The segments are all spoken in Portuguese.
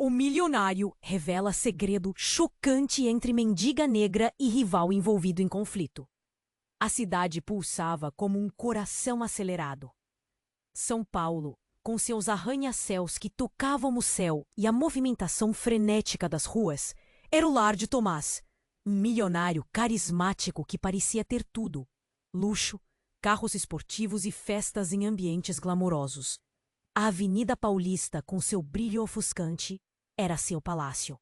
O milionário revela segredo chocante entre mendiga negra e rival envolvido em conflito. A cidade pulsava como um coração acelerado. São Paulo, com seus arranha-céus que tocavam o céu e a movimentação frenética das ruas, era o lar de Tomás, um milionário carismático que parecia ter tudo: luxo, carros esportivos e festas em ambientes glamourosos. A Avenida Paulista, com seu brilho ofuscante, era seu palácio.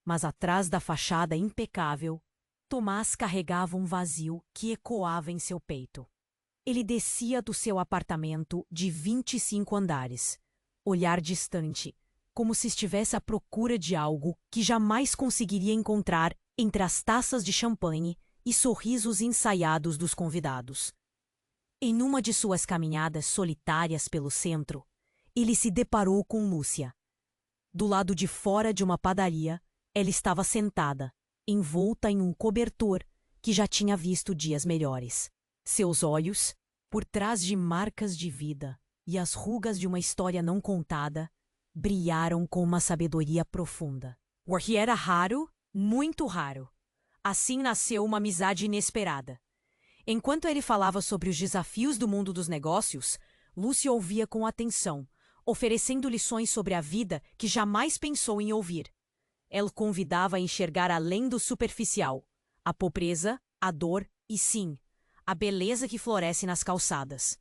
Mas atrás da fachada impecável, Tomás carregava um vazio que ecoava em seu peito. Ele descia do seu apartamento de 25 andares, olhar distante, como se estivesse à procura de algo que jamais conseguiria encontrar entre as taças de champanhe e sorrisos ensaiados dos convidados. Em uma de suas caminhadas solitárias pelo centro, ele se deparou com Lúcia. Do lado de fora de uma padaria, ela estava sentada, envolta em um cobertor que já tinha visto dias melhores. Seus olhos, por trás de marcas de vida e as rugas de uma história não contada, brilharam com uma sabedoria profunda. O que era raro, muito raro. Assim nasceu uma amizade inesperada. Enquanto ele falava sobre os desafios do mundo dos negócios, Lúcia ouvia com atenção, oferecendo lições sobre a vida que jamais pensou em ouvir. Ela convidava a enxergar além do superficial, a pobreza, a dor e, sim, a beleza que floresce nas calçadas.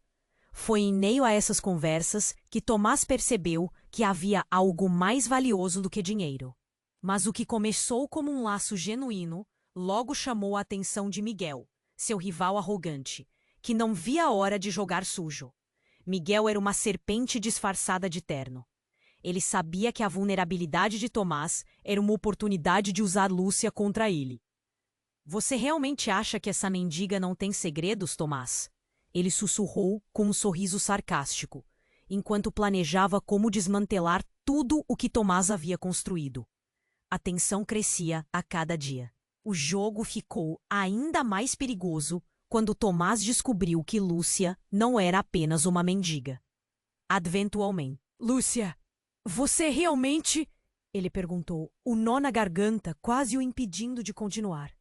Foi em meio a essas conversas que Tomás percebeu que havia algo mais valioso do que dinheiro. Mas o que começou como um laço genuíno logo chamou a atenção de Miguel, seu rival arrogante, que não via a hora de jogar sujo. Miguel era uma serpente disfarçada de terno. Ele sabia que a vulnerabilidade de Tomás era uma oportunidade de usar Lúcia contra ele. Você realmente acha que essa mendiga não tem segredos, Tomás? Ele sussurrou com um sorriso sarcástico, enquanto planejava como desmantelar tudo o que Tomás havia construído. A tensão crescia a cada dia. O jogo ficou ainda mais perigoso quando Tomás descobriu que Lúcia não era apenas uma mendiga. Eventualmente. Lúcia, você realmente... Ele perguntou, o nó na garganta quase o impedindo de continuar.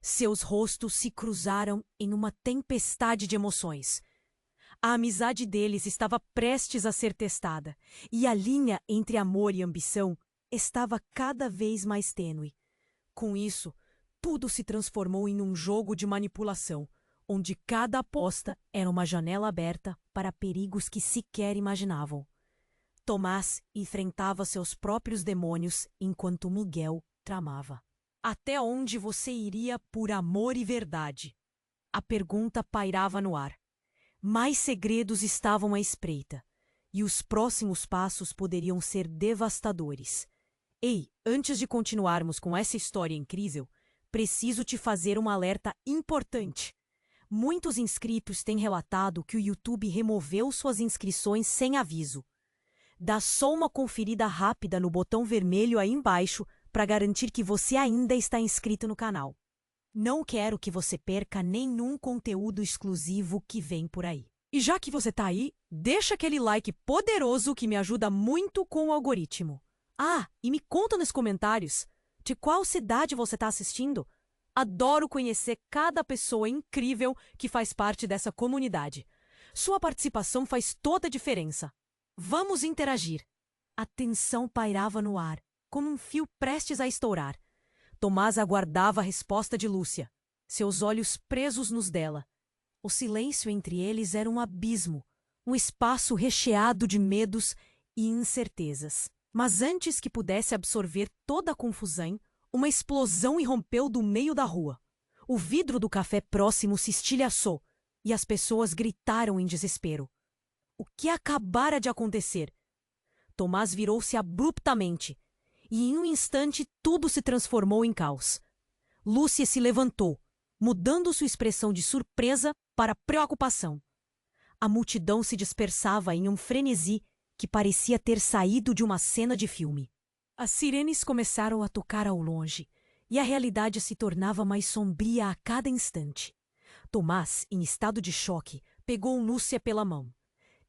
Seus rostos se cruzaram em uma tempestade de emoções. A amizade deles estava prestes a ser testada, e a linha entre amor e ambição estava cada vez mais tênue. Com isso, tudo se transformou em um jogo de manipulação, onde cada aposta era uma janela aberta para perigos que sequer imaginavam. Tomás enfrentava seus próprios demônios enquanto Miguel tramava. Até onde você iria por amor e verdade? A pergunta pairava no ar. Mais segredos estavam à espreita, e os próximos passos poderiam ser devastadores. Ei, antes de continuarmos com essa história incrível, preciso te fazer um alerta importante. Muitos inscritos têm relatado que o YouTube removeu suas inscrições sem aviso. Dá só uma conferida rápida no botão vermelho aí embaixo para garantir que você ainda está inscrito no canal. Não quero que você perca nenhum conteúdo exclusivo que vem por aí. E já que você está aí, deixa aquele like poderoso que me ajuda muito com o algoritmo. Ah, e me conta nos comentários de qual cidade você está assistindo. Adoro conhecer cada pessoa incrível que faz parte dessa comunidade. Sua participação faz toda a diferença. Vamos interagir. A tensão pairava no ar, como um fio prestes a estourar. Tomás aguardava a resposta de Lúcia, seus olhos presos nos dela. O silêncio entre eles era um abismo, um espaço recheado de medos e incertezas. Mas antes que pudesse absorver toda a confusão, uma explosão irrompeu do meio da rua. O vidro do café próximo se estilhaçou e as pessoas gritaram em desespero. O que acabara de acontecer? Tomás virou-se abruptamente e em um instante tudo se transformou em caos. Lúcia se levantou, mudando sua expressão de surpresa para preocupação. A multidão se dispersava em um frenesi que parecia ter saído de uma cena de filme. As sirenes começaram a tocar ao longe, e a realidade se tornava mais sombria a cada instante. Tomás, em estado de choque, pegou Lúcia pela mão.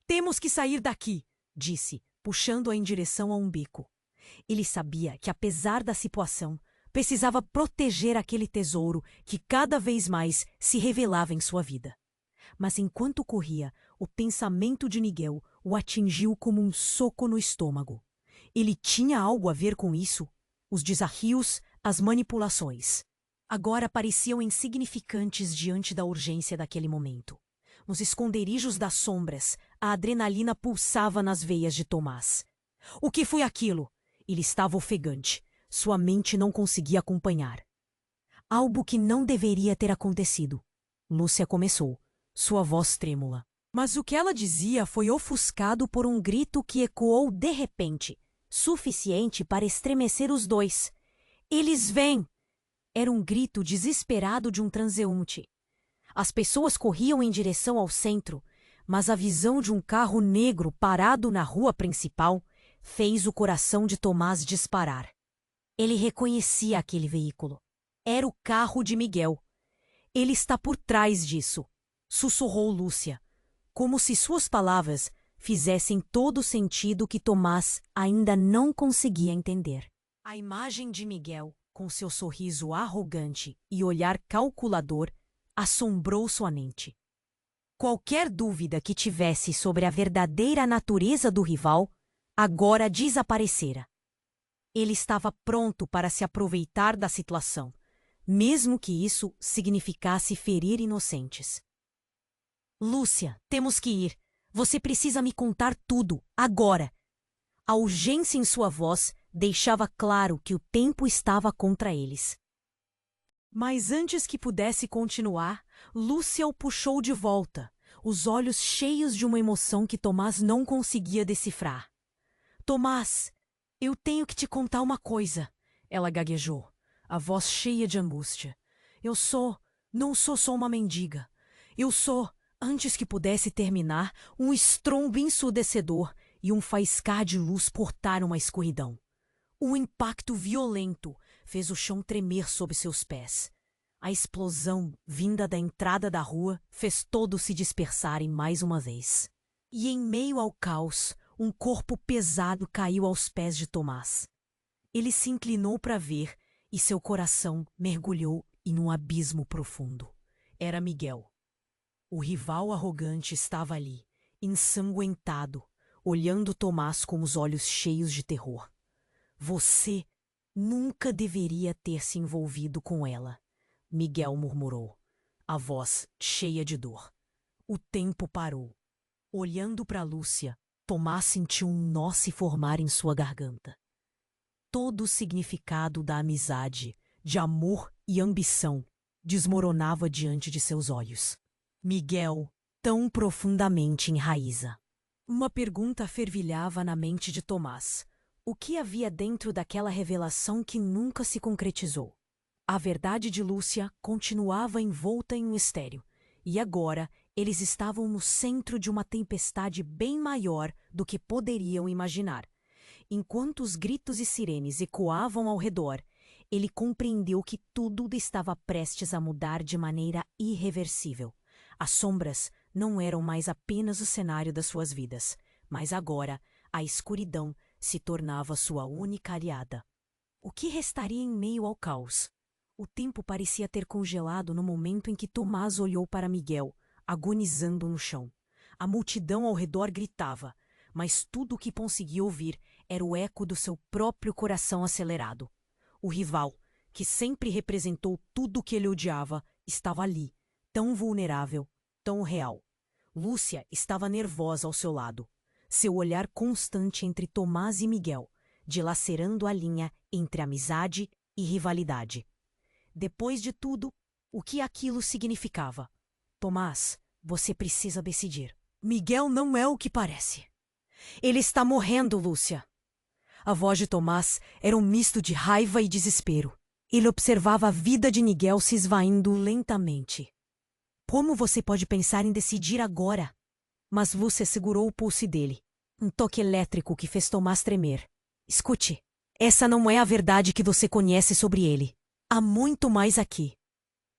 "Temos que sair daqui", disse, puxando-a em direção a um beco. Ele sabia que, apesar da situação, precisava proteger aquele tesouro que cada vez mais se revelava em sua vida. Mas enquanto corria, o pensamento de Miguel o atingiu como um soco no estômago. Ele tinha algo a ver com isso? Os desafios, as manipulações. Agora pareciam insignificantes diante da urgência daquele momento. Nos esconderijos das sombras, a adrenalina pulsava nas veias de Tomás. O que foi aquilo? Ele estava ofegante. Sua mente não conseguia acompanhar. Algo que não deveria ter acontecido. Lúcia começou, sua voz trêmula. Mas o que ela dizia foi ofuscado por um grito que ecoou de repente, suficiente para estremecer os dois. Eles vêm! Era um grito desesperado de um transeunte. As pessoas corriam em direção ao centro, mas a visão de um carro negro parado na rua principal fez o coração de Tomás disparar. Ele reconhecia aquele veículo. Era o carro de Miguel. Ele está por trás disso, sussurrou Lúcia, como se suas palavras fizessem todo o sentido que Tomás ainda não conseguia entender. A imagem de Miguel, com seu sorriso arrogante e olhar calculador, assombrou sua mente. Qualquer dúvida que tivesse sobre a verdadeira natureza do rival, agora desaparecera. Ele estava pronto para se aproveitar da situação, mesmo que isso significasse ferir inocentes. Lúcia, temos que ir. Você precisa me contar tudo, agora. A urgência em sua voz deixava claro que o tempo estava contra eles. Mas antes que pudesse continuar, Lúcia o puxou de volta, os olhos cheios de uma emoção que Tomás não conseguia decifrar. Tomás, eu tenho que te contar uma coisa, ela gaguejou, a voz cheia de angústia. Não sou só uma mendiga. Eu sou, antes que pudesse terminar, um estrondo ensurdecedor e um faiscar de luz cortaram a escuridão. Um impacto violento fez o chão tremer sob seus pés. A explosão, vinda da entrada da rua, fez todos se dispersarem mais uma vez. E em meio ao caos, um corpo pesado caiu aos pés de Tomás. Ele se inclinou para ver e seu coração mergulhou em um abismo profundo. Era Miguel. O rival arrogante estava ali, ensanguentado, olhando Tomás com os olhos cheios de terror. Você nunca deveria ter se envolvido com ela, Miguel murmurou, a voz cheia de dor. O tempo parou. Olhando para Lúcia, Tomás sentiu um nó se formar em sua garganta. Todo o significado da amizade, de amor e ambição desmoronava diante de seus olhos. Miguel, tão profundamente enraiza. Uma pergunta fervilhava na mente de Tomás. O que havia dentro daquela revelação que nunca se concretizou? A verdade de Lúcia continuava envolta em um mistério, e agora eles estavam no centro de uma tempestade bem maior do que poderiam imaginar. Enquanto os gritos e sirenes ecoavam ao redor, ele compreendeu que tudo estava prestes a mudar de maneira irreversível. As sombras não eram mais apenas o cenário das suas vidas, mas agora a escuridão se tornava sua única aliada. O que restaria em meio ao caos? O tempo parecia ter congelado no momento em que Tomás olhou para Miguel, agonizando no chão. A multidão ao redor gritava, mas tudo o que conseguia ouvir era o eco do seu próprio coração acelerado. O rival, que sempre representou tudo o que ele odiava, estava ali, tão vulnerável, tão real. Lúcia estava nervosa ao seu lado, seu olhar constante entre Tomás e Miguel, dilacerando a linha entre amizade e rivalidade. Depois de tudo, o que aquilo significava? Tomás, você precisa decidir. Miguel não é o que parece. Ele está morrendo, Lúcia. A voz de Tomás era um misto de raiva e desespero. Ele observava a vida de Miguel se esvaindo lentamente. Como você pode pensar em decidir agora? Mas Lúcia segurou o pulso dele. Um toque elétrico que fez Tomás tremer. Escute, essa não é a verdade que você conhece sobre ele. Há muito mais aqui.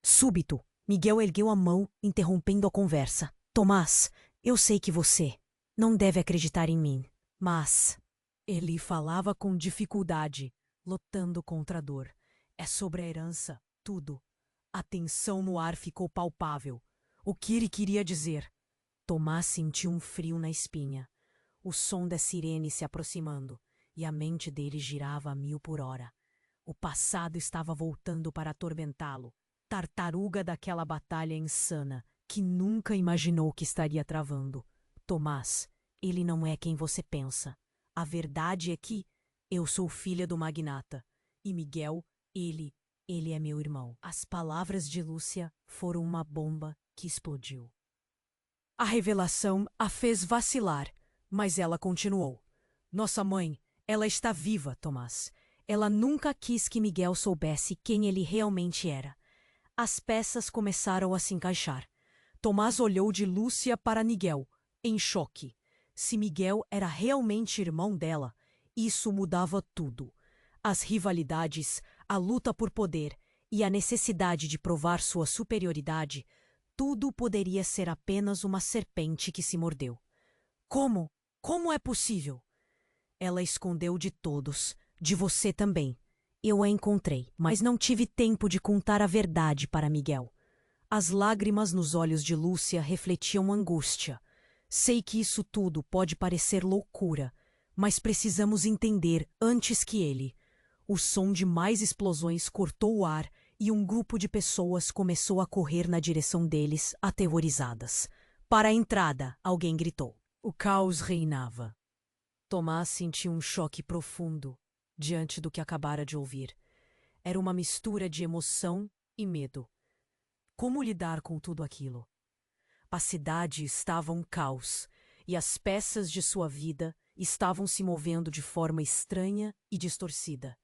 Súbito, Miguel ergueu a mão, interrompendo a conversa. Tomás, eu sei que você não deve acreditar em mim, mas Ele falava com dificuldade, lutando contra a dor. É sobre a herança, tudo. A tensão no ar ficou palpável. O que ele queria dizer? Tomás sentiu um frio na espinha. O som da sirene se aproximando, e a mente dele girava a 1000 por hora. O passado estava voltando para atormentá-lo. Tartaruga daquela batalha insana, que nunca imaginou que estaria travando. Tomás, ele não é quem você pensa. A verdade é que eu sou filha do magnata. E Miguel, ele é meu irmão. As palavras de Lúcia foram uma bomba que explodiu. A revelação a fez vacilar, mas ela continuou. Nossa mãe, ela está viva, Tomás. Ela nunca quis que Miguel soubesse quem ele realmente era. As peças começaram a se encaixar. Tomás olhou de Lúcia para Miguel, em choque. Se Miguel era realmente irmão dela, isso mudava tudo. As rivalidades, a luta por poder e a necessidade de provar sua superioridade, tudo poderia ser apenas uma serpente que se mordeu. Como? Como é possível? Ela escondeu de todos, de você também. Eu a encontrei, mas não tive tempo de contar a verdade para Miguel. As lágrimas nos olhos de Lúcia refletiam angústia. Sei que isso tudo pode parecer loucura, mas precisamos entender antes que ele. O som de mais explosões cortou o ar e um grupo de pessoas começou a correr na direção deles, aterrorizadas. Para a entrada, alguém gritou. O caos reinava. Tomás sentiu um choque profundo diante do que acabara de ouvir. Era uma mistura de emoção e medo. Como lidar com tudo aquilo? A cidade estava um caos, e as peças de sua vida estavam se movendo de forma estranha e distorcida,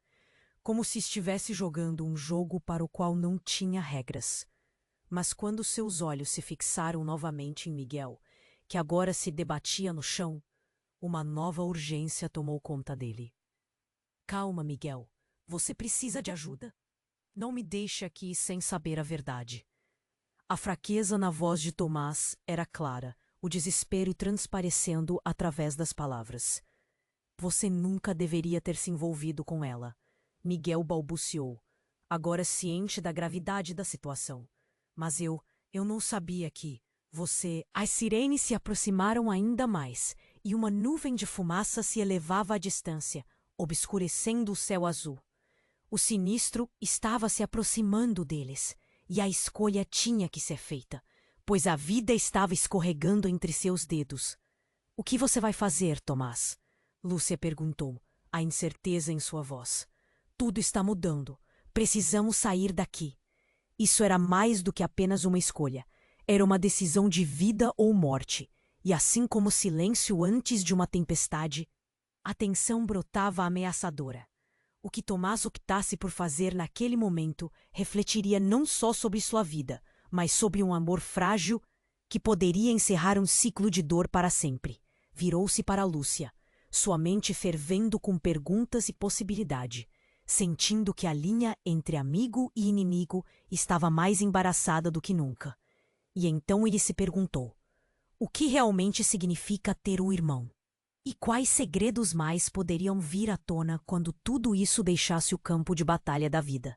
como se estivesse jogando um jogo para o qual não tinha regras. Mas quando seus olhos se fixaram novamente em Miguel, que agora se debatia no chão, uma nova urgência tomou conta dele. Calma, Miguel. Você precisa de ajuda. Não me deixe aqui sem saber a verdade. A fraqueza na voz de Tomás era clara, o desespero transparecendo através das palavras. Você nunca deveria ter se envolvido com ela. Miguel balbuciou, agora ciente da gravidade da situação. Mas eu não sabia que você... As sirenes se aproximaram ainda mais, e uma nuvem de fumaça se elevava à distância, obscurecendo o céu azul. O sinistro estava se aproximando deles, e a escolha tinha que ser feita, pois a vida estava escorregando entre seus dedos. O que você vai fazer, Tomás? Lúcia perguntou, a incerteza em sua voz. Tudo está mudando. Precisamos sair daqui. Isso era mais do que apenas uma escolha. Era uma decisão de vida ou morte. E assim como o silêncio antes de uma tempestade, a tensão brotava ameaçadora. O que Tomás optasse por fazer naquele momento refletiria não só sobre sua vida, mas sobre um amor frágil que poderia encerrar um ciclo de dor para sempre. Virou-se para Lúcia, sua mente fervendo com perguntas e possibilidade, sentindo que a linha entre amigo e inimigo estava mais embaraçada do que nunca. E então ele se perguntou: o que realmente significa ter um irmão? E quais segredos mais poderiam vir à tona quando tudo isso deixasse o campo de batalha da vida?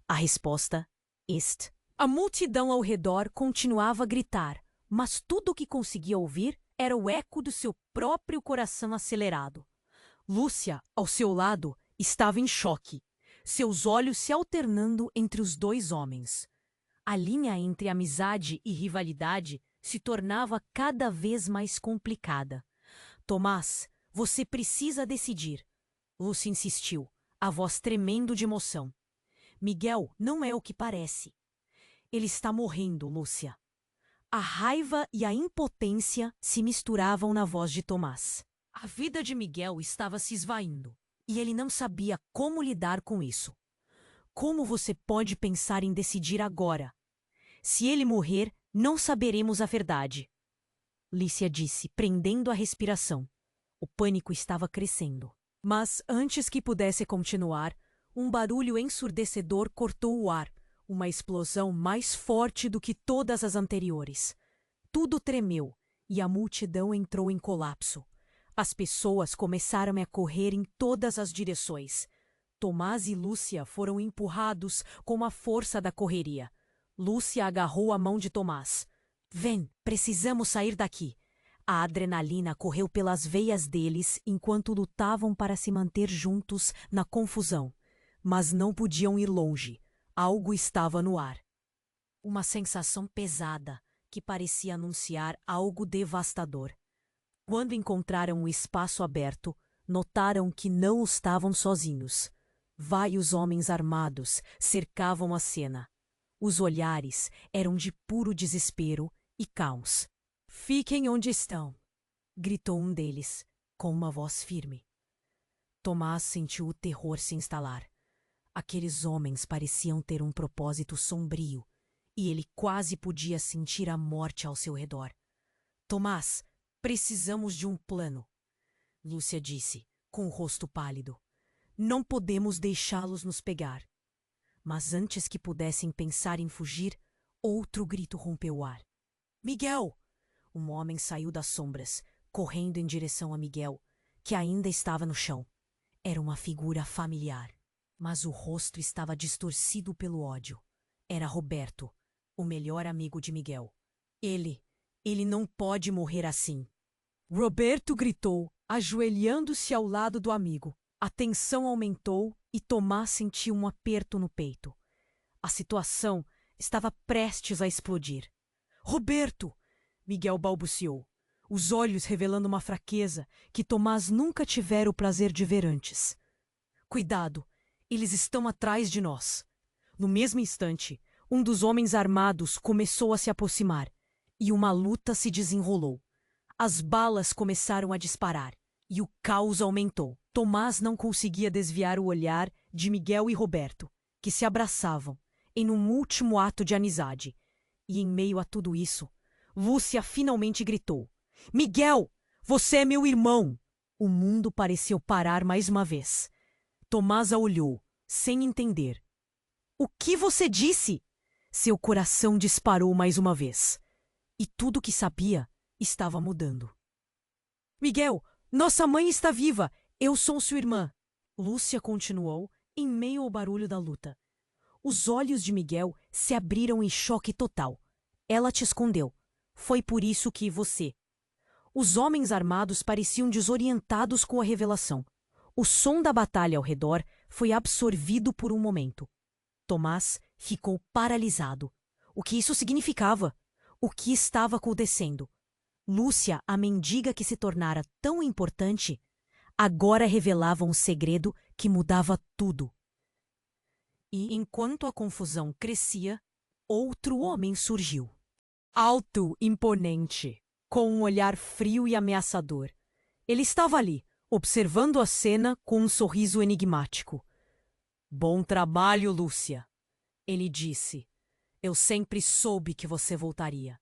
A resposta: este. A multidão ao redor continuava a gritar, mas tudo o que conseguia ouvir era o eco do seu próprio coração acelerado. Lúcia, ao seu lado, estava em choque, seus olhos se alternando entre os dois homens. A linha entre amizade e rivalidade se tornava cada vez mais complicada. Tomás, você precisa decidir. Lúcia insistiu, a voz tremendo de emoção. Miguel não é o que parece. Ele está morrendo, Lúcia. A raiva e a impotência se misturavam na voz de Tomás. A vida de Miguel estava se esvaindo, e ele não sabia como lidar com isso. Como você pode pensar em decidir agora? Se ele morrer, não saberemos a verdade. Lícia disse, prendendo a respiração. O pânico estava crescendo. Mas antes que pudesse continuar, um barulho ensurdecedor cortou o ar, uma explosão mais forte do que todas as anteriores. Tudo tremeu e a multidão entrou em colapso. As pessoas começaram a correr em todas as direções. Tomás e Lúcia foram empurrados com a força da correria. Lúcia agarrou a mão de Tomás. Vem, precisamos sair daqui. A adrenalina correu pelas veias deles enquanto lutavam para se manter juntos na confusão. Mas não podiam ir longe. Algo estava no ar. Uma sensação pesada que parecia anunciar algo devastador. Quando encontraram o espaço aberto, notaram que não estavam sozinhos. Vários homens armados cercavam a cena. Os olhares eram de puro desespero e caos. Fiquem onde estão, gritou um deles, com uma voz firme. Tomás sentiu o terror se instalar. Aqueles homens pareciam ter um propósito sombrio, e ele quase podia sentir a morte ao seu redor. Tomás, precisamos de um plano, Lúcia disse, com o rosto pálido. Não podemos deixá-los nos pegar. Mas antes que pudessem pensar em fugir, outro grito rompeu o ar. Miguel! Um homem saiu das sombras, correndo em direção a Miguel, que ainda estava no chão. Era uma figura familiar, mas o rosto estava distorcido pelo ódio. Era Roberto, o melhor amigo de Miguel. Ele não pode morrer assim. Roberto gritou, ajoelhando-se ao lado do amigo. A tensão aumentou e Tomás sentiu um aperto no peito. A situação estava prestes a explodir. Roberto! Miguel balbuciou, os olhos revelando uma fraqueza que Tomás nunca tivera o prazer de ver antes. Cuidado, eles estão atrás de nós. No mesmo instante, um dos homens armados começou a se aproximar e uma luta se desenrolou. As balas começaram a disparar e o caos aumentou. Tomás não conseguia desviar o olhar de Miguel e Roberto, que se abraçavam em um último ato de amizade. E em meio a tudo isso, Lúcia finalmente gritou. Miguel, você é meu irmão! O mundo pareceu parar mais uma vez. Tomás a olhou, sem entender. O que você disse? Seu coração disparou mais uma vez. E tudo o que sabia estava mudando. Miguel, nossa mãe está viva! Eu sou sua irmã! Lúcia continuou, em meio ao barulho da luta. Os olhos de Miguel se abriram em choque total. Ela te escondeu. Foi por isso que você... Os homens armados pareciam desorientados com a revelação. O som da batalha ao redor foi absorvido por um momento. Tomás ficou paralisado. O que isso significava? O que estava acontecendo? Lúcia, a mendiga que se tornara tão importante, agora revelava um segredo que mudava tudo. E, enquanto a confusão crescia, outro homem surgiu. Alto, imponente, com um olhar frio e ameaçador. Ele estava ali, observando a cena com um sorriso enigmático. Bom trabalho, Lúcia, ele disse. Eu sempre soube que você voltaria.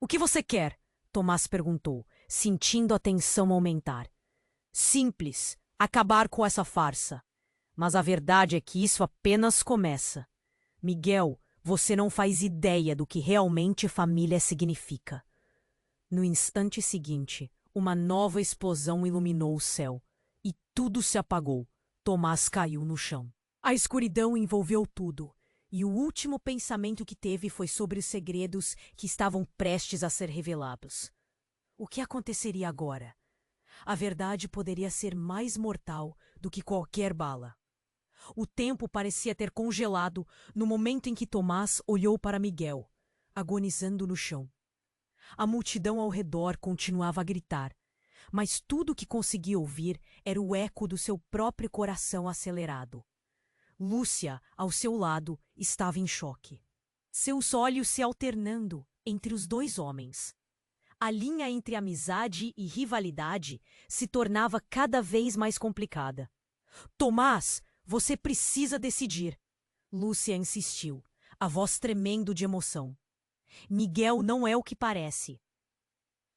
O que você quer? Tomás perguntou, sentindo a tensão aumentar. Simples, acabar com essa farsa. Mas a verdade é que isso apenas começa. Miguel, você não faz ideia do que realmente família significa. No instante seguinte, uma nova explosão iluminou o céu. E tudo se apagou. Tomás caiu no chão. A escuridão envolveu tudo. E o último pensamento que teve foi sobre os segredos que estavam prestes a ser revelados. O que aconteceria agora? A verdade poderia ser mais mortal do que qualquer bala. O tempo parecia ter congelado no momento em que Tomás olhou para Miguel, agonizando no chão. A multidão ao redor continuava a gritar, mas tudo o que conseguia ouvir era o eco do seu próprio coração acelerado. Lúcia, ao seu lado, estava em choque. Seus olhos se alternando entre os dois homens. A linha entre amizade e rivalidade se tornava cada vez mais complicada. Tomás, você precisa decidir. Lúcia insistiu, a voz tremendo de emoção. Miguel não é o que parece.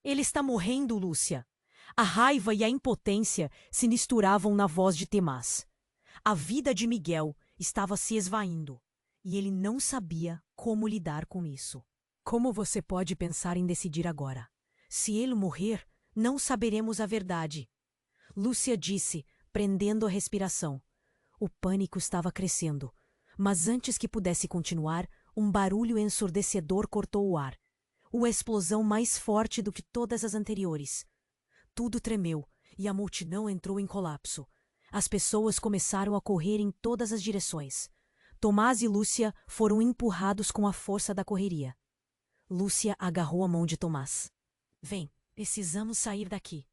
Ele está morrendo, Lúcia. A raiva e a impotência se misturavam na voz de Tomás. A vida de Miguel estava se esvaindo, e ele não sabia como lidar com isso. Como você pode pensar em decidir agora? Se ele morrer, não saberemos a verdade. Lúcia disse, prendendo a respiração. O pânico estava crescendo, mas antes que pudesse continuar, um barulho ensurdecedor cortou o ar. Uma explosão mais forte do que todas as anteriores. Tudo tremeu e a multidão entrou em colapso. As pessoas começaram a correr em todas as direções. Tomás e Lúcia foram empurrados com a força da correria. Lúcia agarrou a mão de Tomás. Vem, precisamos sair daqui.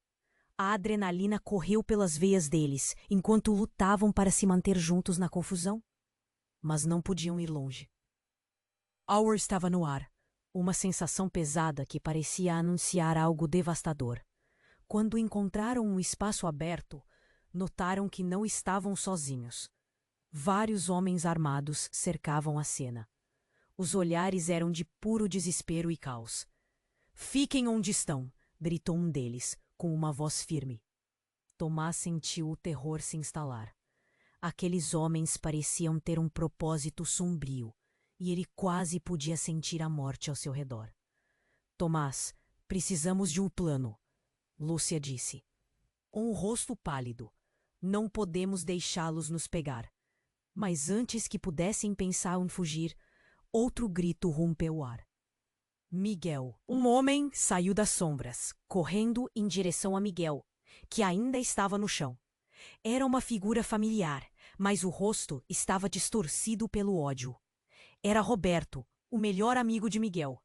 A adrenalina correu pelas veias deles, enquanto lutavam para se manter juntos na confusão. Mas não podiam ir longe. Hour estava no ar, uma sensação pesada que parecia anunciar algo devastador. Quando encontraram um espaço aberto, notaram que não estavam sozinhos. Vários homens armados cercavam a cena. Os olhares eram de puro desespero e caos. Fiquem onde estão, gritou um deles, com uma voz firme. Tomás sentiu o terror se instalar. Aqueles homens pareciam ter um propósito sombrio, e ele quase podia sentir a morte ao seu redor. Tomás, precisamos de um plano, Lúcia disse. Um rosto pálido. Não podemos deixá-los nos pegar. Mas antes que pudessem pensar em fugir, outro grito rompeu o ar. Miguel. Um homem saiu das sombras, correndo em direção a Miguel, que ainda estava no chão. Era uma figura familiar, mas o rosto estava distorcido pelo ódio. Era Roberto, o melhor amigo de Miguel.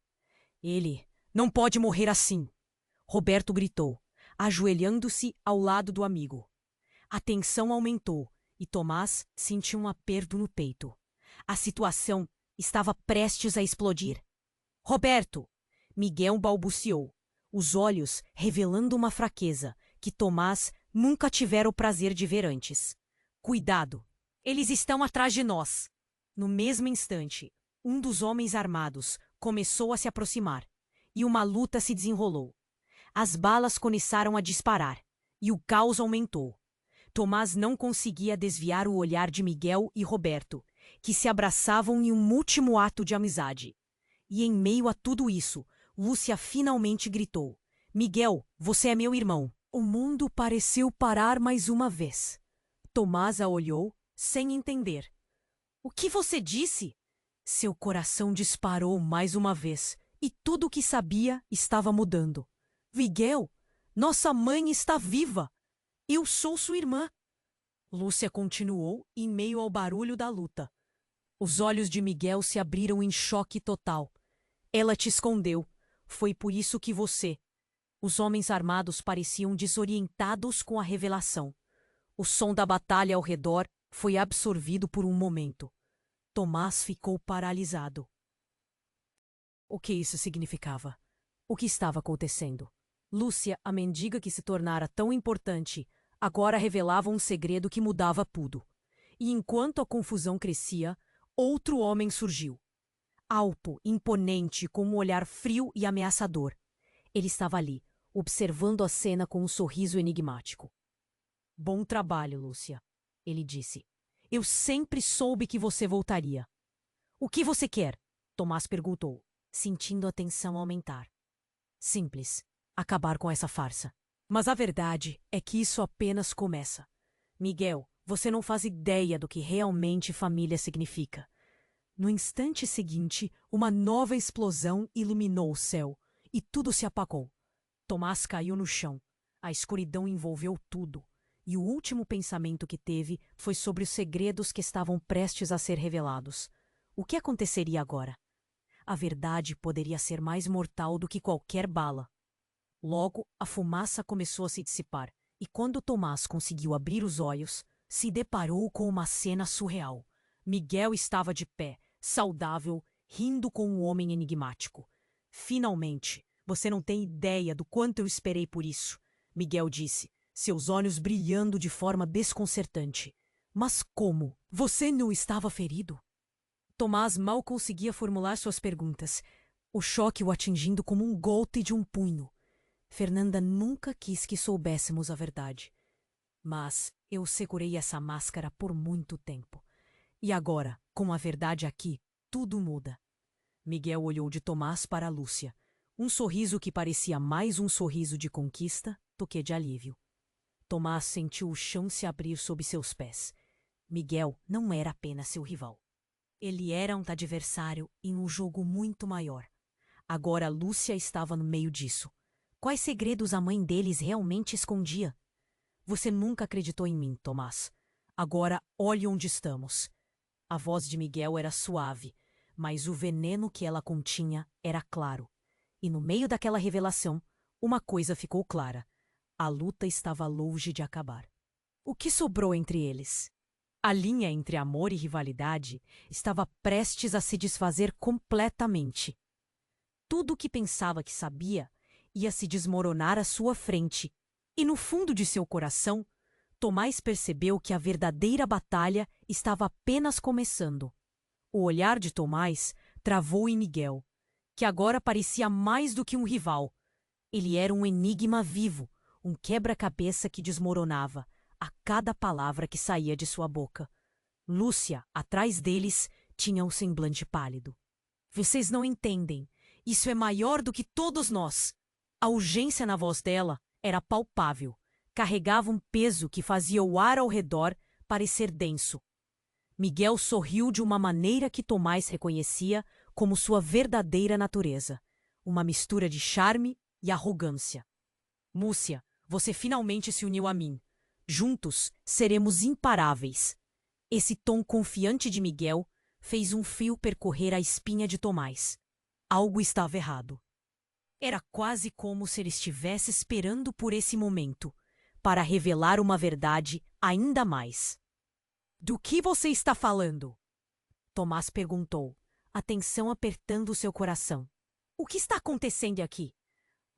Ele não pode morrer assim, Roberto gritou, ajoelhando-se ao lado do amigo. A tensão aumentou e Tomás sentiu um aperto no peito. A situação estava prestes a explodir. Roberto! Miguel balbuciou, os olhos revelando uma fraqueza que Tomás nunca tivera o prazer de ver antes. Cuidado! Eles estão atrás de nós! No mesmo instante, um dos homens armados começou a se aproximar e uma luta se desenrolou. As balas começaram a disparar e o caos aumentou. Tomás não conseguia desviar o olhar de Miguel e Roberto, que se abraçavam em um último ato de amizade. E em meio a tudo isso, Lúcia finalmente gritou: Miguel, você é meu irmão. O mundo pareceu parar mais uma vez. Tomás a olhou, sem entender. O que você disse? Seu coração disparou mais uma vez, e tudo o que sabia estava mudando. Miguel, nossa mãe está viva! Eu sou sua irmã. Lúcia continuou em meio ao barulho da luta. Os olhos de Miguel se abriram em choque total. Ela te escondeu. Foi por isso que você... Os homens armados pareciam desorientados com a revelação. O som da batalha ao redor foi absorvido por um momento. Tomás ficou paralisado. O que isso significava? O que estava acontecendo? Lúcia, a mendiga que se tornara tão importante, agora revelava um segredo que mudava tudo. E enquanto a confusão crescia, outro homem surgiu. Alto, imponente, com um olhar frio e ameaçador. Ele estava ali, observando a cena com um sorriso enigmático. Bom trabalho, Lúcia, ele disse. Eu sempre soube que você voltaria. O que você quer? Tomás perguntou, sentindo a tensão aumentar. Simples, acabar com essa farsa. Mas a verdade é que isso apenas começa. Miguel, você não faz ideia do que realmente família significa. No instante seguinte, uma nova explosão iluminou o céu e tudo se apagou. Tomás caiu no chão. A escuridão envolveu tudo. E o último pensamento que teve foi sobre os segredos que estavam prestes a ser revelados. O que aconteceria agora? A verdade poderia ser mais mortal do que qualquer bala. Logo, a fumaça começou a se dissipar, e quando Tomás conseguiu abrir os olhos, se deparou com uma cena surreal. Miguel estava de pé, saudável, rindo com um homem enigmático. Finalmente, você não tem ideia do quanto eu esperei por isso, Miguel disse, seus olhos brilhando de forma desconcertante. Mas como? Você não estava ferido? Tomás mal conseguia formular suas perguntas, o choque o atingindo como um golpe de um punho. Fernanda nunca quis que soubéssemos a verdade. Mas eu segurei essa máscara por muito tempo. E agora, com a verdade aqui, tudo muda. Miguel olhou de Tomás para Lúcia. Um sorriso que parecia mais um sorriso de conquista do que de alívio. Tomás sentiu o chão se abrir sob seus pés. Miguel não era apenas seu rival. Ele era um adversário em um jogo muito maior. Agora Lúcia estava no meio disso. Quais segredos a mãe deles realmente escondia? Você nunca acreditou em mim, Tomás. Agora olhe onde estamos. A voz de Miguel era suave, mas o veneno que ela continha era claro. E no meio daquela revelação, uma coisa ficou clara. A luta estava longe de acabar. O que sobrou entre eles? A linha entre amor e rivalidade estava prestes a se desfazer completamente. Tudo o que pensava que sabia ia se desmoronar à sua frente, e no fundo de seu coração, Tomás percebeu que a verdadeira batalha estava apenas começando. O olhar de Tomás travou em Miguel, que agora parecia mais do que um rival. Ele era um enigma vivo, um quebra-cabeça que desmoronava a cada palavra que saía de sua boca. Lúcia, atrás deles, tinha um semblante pálido. Vocês não entendem. Isso é maior do que todos nós. A urgência na voz dela era palpável. Carregava um peso que fazia o ar ao redor parecer denso. Miguel sorriu de uma maneira que Tomás reconhecia como sua verdadeira natureza. Uma mistura de charme e arrogância. Múcia, você finalmente se uniu a mim. Juntos seremos imparáveis. Esse tom confiante de Miguel fez um fio percorrer a espinha de Tomás. Algo estava errado. Era quase como se ele estivesse esperando por esse momento, para revelar uma verdade ainda mais. Do que você está falando? Tomás perguntou, a tensão apertando seu coração. O que está acontecendo aqui?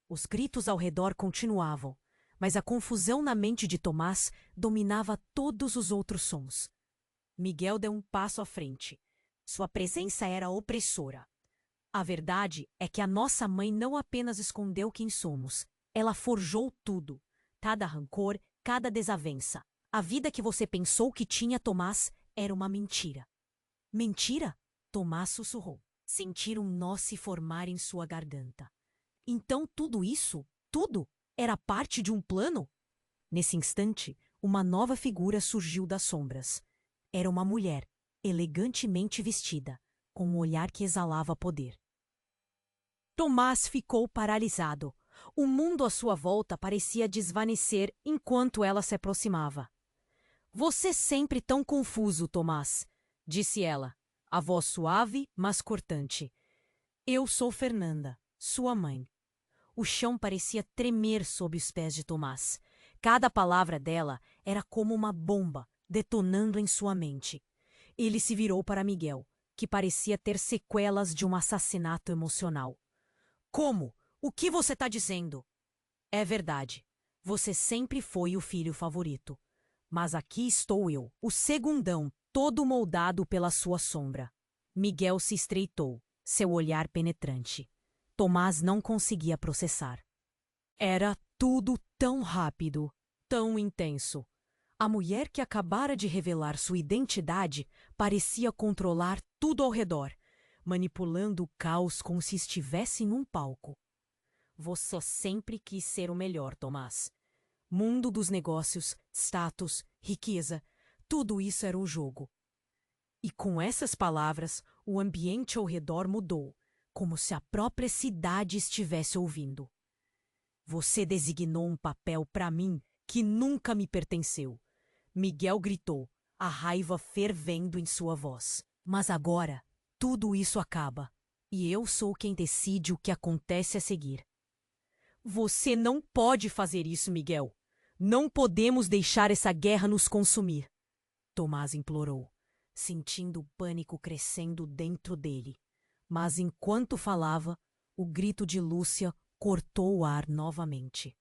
Os gritos ao redor continuavam, mas a confusão na mente de Tomás dominava todos os outros sons. Miguel deu um passo à frente. Sua presença era opressora. A verdade é que a nossa mãe não apenas escondeu quem somos, ela forjou tudo. Cada rancor, cada desavença. A vida que você pensou que tinha, Tomás, era uma mentira. Mentira? Tomás sussurrou. Sentir um nó se formar em sua garganta. Então tudo isso, tudo, era parte de um plano? Nesse instante, uma nova figura surgiu das sombras. Era uma mulher, elegantemente vestida, com um olhar que exalava poder. Tomás ficou paralisado. O mundo à sua volta parecia desvanecer enquanto ela se aproximava. Você sempre tão confuso, Tomás, disse ela, a voz suave, mas cortante. Eu sou Fernanda, sua mãe. O chão parecia tremer sob os pés de Tomás. Cada palavra dela era como uma bomba, detonando em sua mente. Ele se virou para Miguel, que parecia ter sequelas de um assassinato emocional. Como? O que você está dizendo? É verdade. Você sempre foi o filho favorito. Mas aqui estou eu, o segundão, todo moldado pela sua sombra. Miguel se estreitou, seu olhar penetrante. Tomás não conseguia processar. Era tudo tão rápido, tão intenso. A mulher que acabara de revelar sua identidade parecia controlar tudo ao redor, manipulando o caos como se estivesse em um palco. Você sempre quis ser o melhor, Tomás. Mundo dos negócios, status, riqueza, tudo isso era um jogo. E com essas palavras, o ambiente ao redor mudou, como se a própria cidade estivesse ouvindo. Você designou um papel para mim que nunca me pertenceu. Miguel gritou, a raiva fervendo em sua voz. Mas agora, tudo isso acaba, e eu sou quem decide o que acontece a seguir. Você não pode fazer isso, Miguel. Não podemos deixar essa guerra nos consumir. Tomás implorou, sentindo o pânico crescendo dentro dele. Mas enquanto falava, o grito de Lúcia cortou o ar novamente.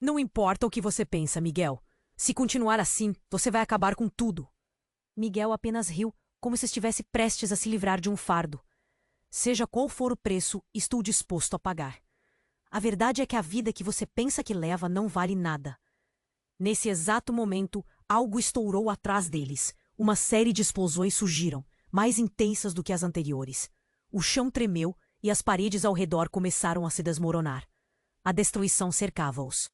Não importa o que você pensa, Miguel. Se continuar assim, você vai acabar com tudo. Miguel apenas riu, como se estivesse prestes a se livrar de um fardo. Seja qual for o preço, estou disposto a pagar. A verdade é que a vida que você pensa que leva não vale nada. Nesse exato momento, algo estourou atrás deles. Uma série de explosões surgiram, mais intensas do que as anteriores. O chão tremeu e as paredes ao redor começaram a se desmoronar. A destruição cercava-os.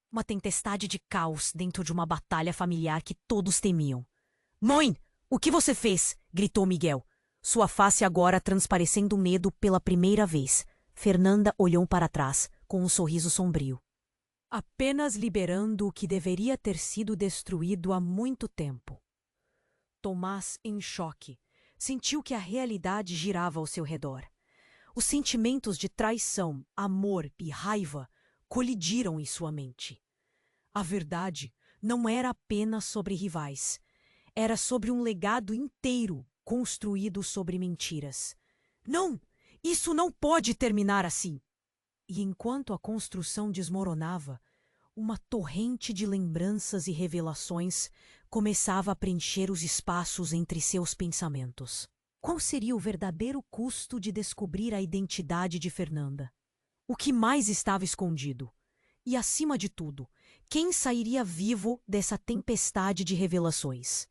Uma tempestade de caos dentro de uma batalha familiar que todos temiam. "Mãe, o que você fez?" gritou Miguel, sua face agora transparecendo medo pela primeira vez. Fernanda olhou para trás, com um sorriso sombrio. "Apenas liberando o que deveria ter sido destruído há muito tempo." Tomás, em choque, sentiu que a realidade girava ao seu redor. Os sentimentos de traição, amor e raiva colidiram em sua mente. A verdade não era apenas sobre rivais. Era sobre um legado inteiro construído sobre mentiras. "Não! Isso não pode terminar assim!" E enquanto a construção desmoronava, uma torrente de lembranças e revelações começava a preencher os espaços entre seus pensamentos. Qual seria o verdadeiro custo de descobrir a identidade de Fernanda? O que mais estava escondido? E, acima de tudo, quem sairia vivo dessa tempestade de revelações?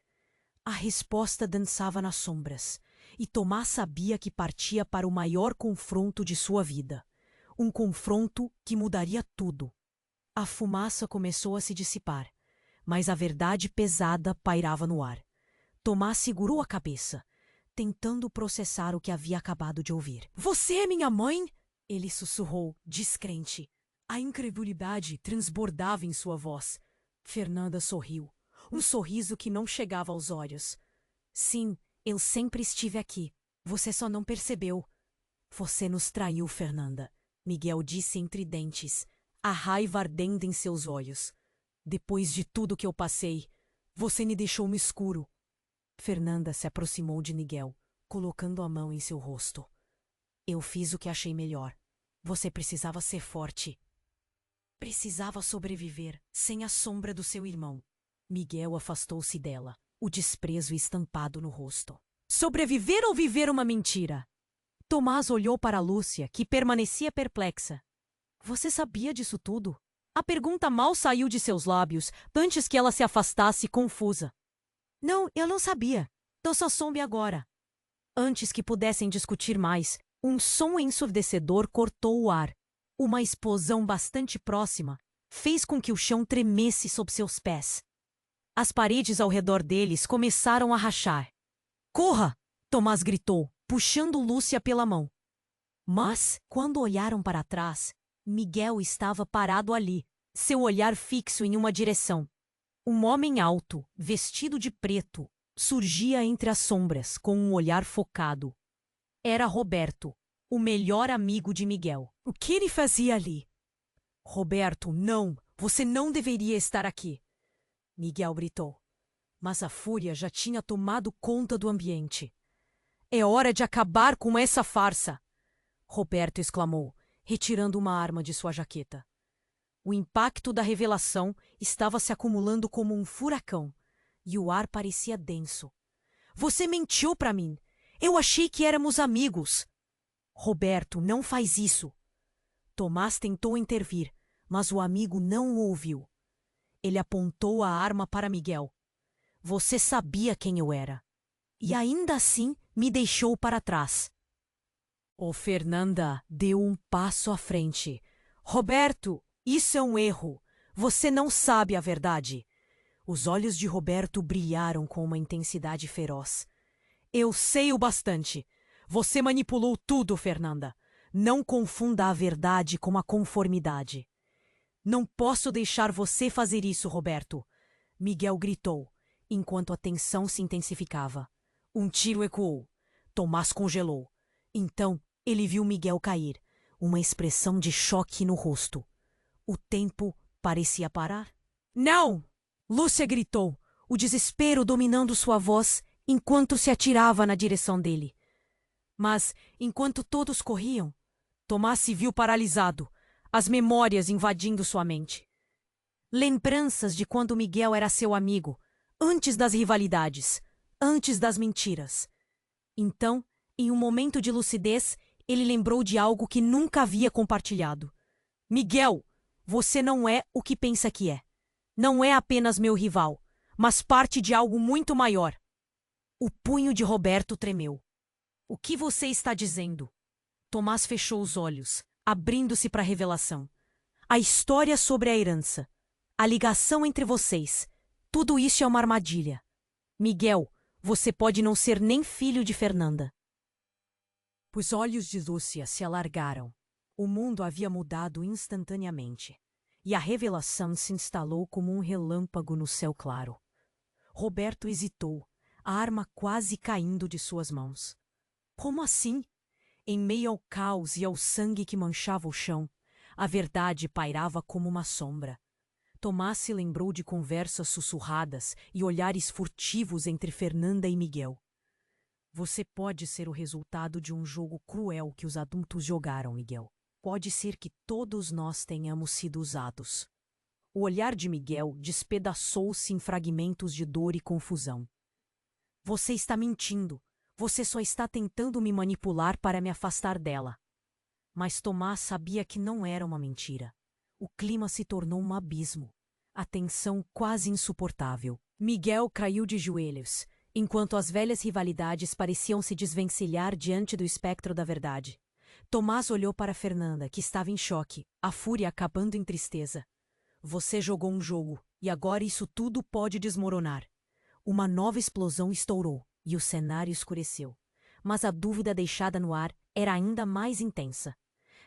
A resposta dançava nas sombras, e Tomás sabia que partia para o maior confronto de sua vida. Um confronto que mudaria tudo. A fumaça começou a se dissipar, mas a verdade pesada pairava no ar. Tomás segurou a cabeça, tentando processar o que havia acabado de ouvir. "Você é minha mãe?" ele sussurrou, descrente. A incredulidade transbordava em sua voz. Fernanda sorriu, um sorriso que não chegava aos olhos. "Sim, eu sempre estive aqui. Você só não percebeu." "Você nos traiu, Fernanda", Miguel disse entre dentes, a raiva ardendo em seus olhos. "Depois de tudo que eu passei, você me deixou no escuro." Fernanda se aproximou de Miguel, colocando a mão em seu rosto. "Eu fiz o que achei melhor. Você precisava ser forte. Precisava sobreviver, sem a sombra do seu irmão." Miguel afastou-se dela, o desprezo estampado no rosto. "Sobreviver ou viver uma mentira?" Tomás olhou para Lúcia, que permanecia perplexa. "Você sabia disso tudo?" A pergunta mal saiu de seus lábios, antes que ela se afastasse confusa. "Não, eu não sabia. Eu só soube agora." Antes que pudessem discutir mais, um som ensurdecedor cortou o ar. Uma explosão bastante próxima fez com que o chão tremesse sob seus pés. As paredes ao redor deles começaram a rachar. "Corra!" Tomás gritou, puxando Lúcia pela mão. Mas, quando olharam para trás, Miguel estava parado ali, seu olhar fixo em uma direção. Um homem alto, vestido de preto, surgia entre as sombras com um olhar focado. Era Roberto, o melhor amigo de Miguel. O que ele fazia ali? "Roberto, não! Você não deveria estar aqui!" Miguel gritou. Mas a fúria já tinha tomado conta do ambiente. "É hora de acabar com essa farsa!" Roberto exclamou, retirando uma arma de sua jaqueta. O impacto da revelação estava se acumulando como um furacão, e o ar parecia denso. "Você mentiu para mim! Eu achei que éramos amigos!" "Roberto, não faz isso!" Tomás tentou intervir, mas o amigo não o ouviu. Ele apontou a arma para Miguel. "Você sabia quem eu era. E ainda assim me deixou para trás." Fernanda deu um passo à frente. "Roberto, isso é um erro. Você não sabe a verdade." Os olhos de Roberto brilharam com uma intensidade feroz. "Eu sei o bastante. Você manipulou tudo, Fernanda. Não confunda a verdade com a conformidade." "Não posso deixar você fazer isso, Roberto!" Miguel gritou, enquanto a tensão se intensificava. Um tiro ecoou. Tomás congelou. Então ele viu Miguel cair, uma expressão de choque no rosto. O tempo parecia parar. "Não!" Lúcia gritou, o desespero dominando sua voz enquanto se atirava na direção dele. Mas, enquanto todos corriam, Tomás se viu paralisado, as memórias invadindo sua mente. Lembranças de quando Miguel era seu amigo, antes das rivalidades, antes das mentiras. Então, em um momento de lucidez, ele lembrou de algo que nunca havia compartilhado. "Miguel, você não é o que pensa que é. Não é apenas meu rival, mas parte de algo muito maior." O punho de Roberto tremeu. "O que você está dizendo?" Tomás fechou os olhos, abrindo-se para a revelação. A história sobre a herança. A ligação entre vocês. Tudo isso é uma armadilha. Miguel, você pode não ser nem filho de Fernanda. Os olhos de Lúcia se alargaram. O mundo havia mudado instantaneamente, e a revelação se instalou como um relâmpago no céu claro. Roberto hesitou, a arma quase caindo de suas mãos. Como assim? Em meio ao caos e ao sangue que manchava o chão, a verdade pairava como uma sombra. Tomás se lembrou de conversas sussurradas e olhares furtivos entre Fernanda e Miguel. Você pode ser o resultado de um jogo cruel que os adultos jogaram, Miguel. Pode ser que todos nós tenhamos sido usados. O olhar de Miguel despedaçou-se em fragmentos de dor e confusão. Você está mentindo. Você só está tentando me manipular para me afastar dela. Mas Tomás sabia que não era uma mentira. O clima se tornou um abismo. A tensão quase insuportável. Miguel caiu de joelhos, enquanto as velhas rivalidades pareciam se desvencilhar diante do espectro da verdade. Tomás olhou para Fernanda, que estava em choque, a fúria acabando em tristeza. Você jogou um jogo, e agora isso tudo pode desmoronar. Uma nova explosão estourou, e o cenário escureceu. Mas a dúvida deixada no ar era ainda mais intensa.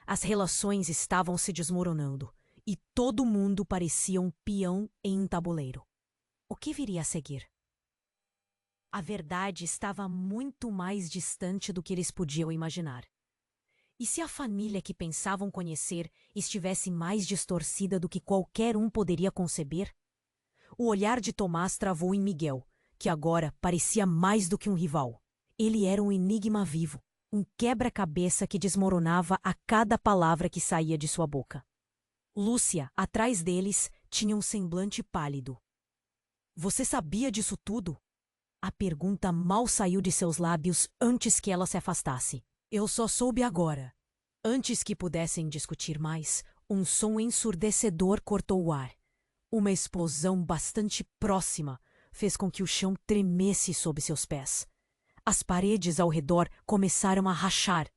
As relações estavam se desmoronando, e todo mundo parecia um peão em um tabuleiro. O que viria a seguir? A verdade estava muito mais distante do que eles podiam imaginar. E se a família que pensavam conhecer estivesse mais distorcida do que qualquer um poderia conceber? O olhar de Tomás travou em Miguel, que agora parecia mais do que um rival. Ele era um enigma vivo, um quebra-cabeça que desmoronava a cada palavra que saía de sua boca. Lúcia, atrás deles, tinha um semblante pálido. Você sabia disso tudo? A pergunta mal saiu de seus lábios antes que ela se afastasse. Eu só soube agora. Antes que pudessem discutir mais, um som ensurdecedor cortou o ar. Uma explosão bastante próxima fez com que o chão tremesse sob seus pés. As paredes ao redor começaram a rachar.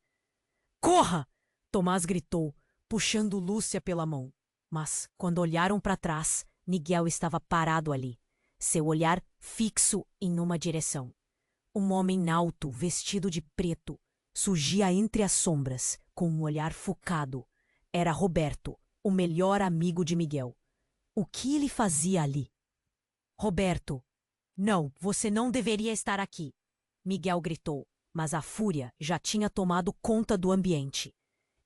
Corra! Tomás gritou, puxando Lúcia pela mão. Mas, quando olharam para trás, Miguel estava parado ali, seu olhar fixo em uma direção. Um homem alto, vestido de preto, surgia entre as sombras, com um olhar focado. Era Roberto, o melhor amigo de Miguel. O que ele fazia ali? Roberto! Não, você não deveria estar aqui! Miguel gritou, mas a fúria já tinha tomado conta do ambiente.